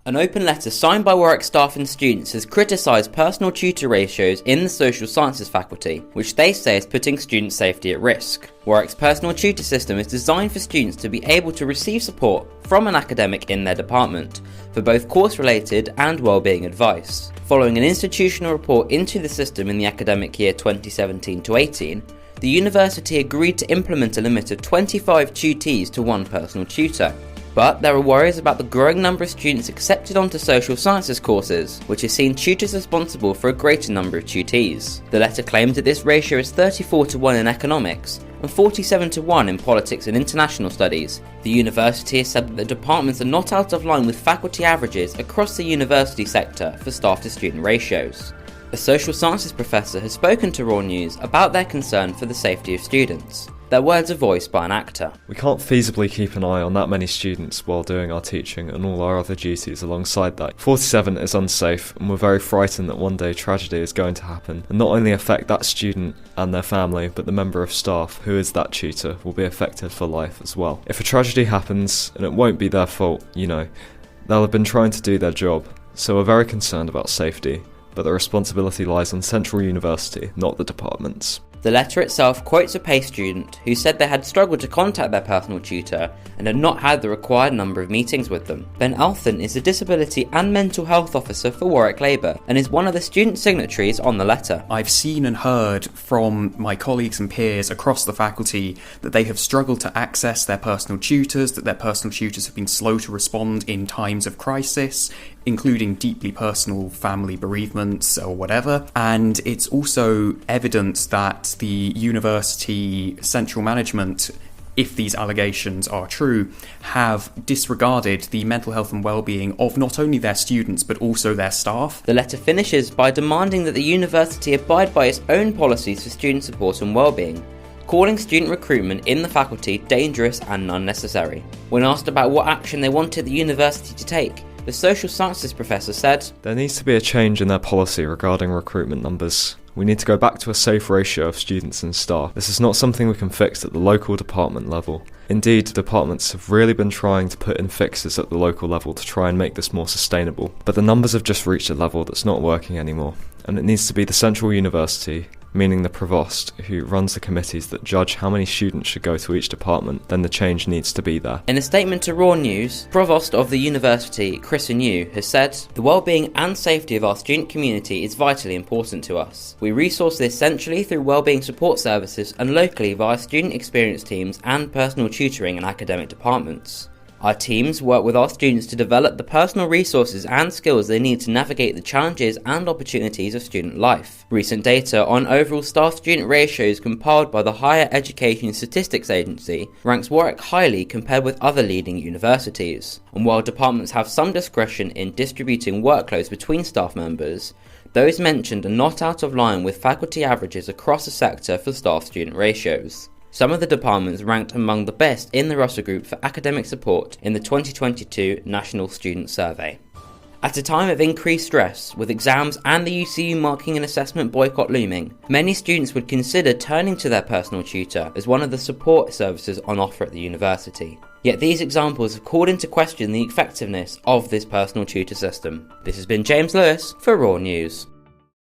An open letter signed by Warwick staff and students has criticised personal tutor ratios in the social sciences faculty, which they say is putting student safety at risk. Warwick's personal tutor system is designed for students to be able to receive support from an academic in their department, for both course-related and wellbeing advice. Following an institutional report into the system in the academic year 2017-18, the university agreed to implement a limit of 25 tutees to one personal tutor. But there are worries about the growing number of students accepted onto social sciences courses, which has seen tutors responsible for a greater number of tutees. The letter claimed that this ratio is 34-1 in economics and 47-1 in politics and international studies. The university has said that the departments are not out of line with faculty averages across the university sector for staff to student ratios. A social sciences professor has spoken to Raw News about their concern for the safety of students. Their words are voiced by an actor. We can't feasibly keep an eye on that many students while doing our teaching and all our other duties alongside that. 47 is unsafe, and we're very frightened that one day tragedy is going to happen and not only affect that student and their family, but the member of staff who is that tutor will be affected for life as well. If a tragedy happens, and it won't be their fault, they'll have been trying to do their job, so we're very concerned about safety, but the responsibility lies on Central University, not the departments. The letter itself quotes a PACE student who said they had struggled to contact their personal tutor and had not had the required number of meetings with them. Ben Althon is the Disability and Mental Health Officer for Warwick Labour and is one of the student signatories on the letter. I've seen and heard from my colleagues and peers across the faculty that they have struggled to access their personal tutors, that their personal tutors have been slow to respond in times of crisis, including deeply personal family bereavements or whatever. And it's also evident that the university central management, if these allegations are true, have disregarded the mental health and well-being of not only their students but also their staff. The letter finishes by demanding that the university abide by its own policies for student support and well-being, calling student recruitment in the faculty dangerous and unnecessary. When asked about what action they wanted the university to take, the social sciences professor said, "There needs to be a change in their policy regarding recruitment numbers. We need to go back to a safe ratio of students and staff. This is not something we can fix at the local department level. Indeed, departments have really been trying to put in fixes at the local level to try and make this more sustainable, but the numbers have just reached a level that's not working anymore, and it needs to be the central university, meaning the provost, who runs the committees that judge how many students should go to each department, then the change needs to be there." In a statement to Raw News, Provost of the university, Chris New, has said, "The well-being and safety of our student community is vitally important to us. We resource this centrally through well-being support services and locally via student experience teams and personal tutoring and academic departments. Our teams work with our students to develop the personal resources and skills they need to navigate the challenges and opportunities of student life." Recent data on overall staff-student ratios compiled by the Higher Education Statistics Agency ranks Warwick highly compared with other leading universities. And while departments have some discretion in distributing workloads between staff members, those mentioned are not out of line with faculty averages across the sector for staff-student ratios. Some of the departments ranked among the best in the Russell Group for academic support in the 2022 National Student Survey. At a time of increased stress, with exams and the UCU marking an assessment boycott looming, many students would consider turning to their personal tutor as one of the support services on offer at the university. Yet these examples have called into question the effectiveness of this personal tutor system. This has been James Lewis for Raw News.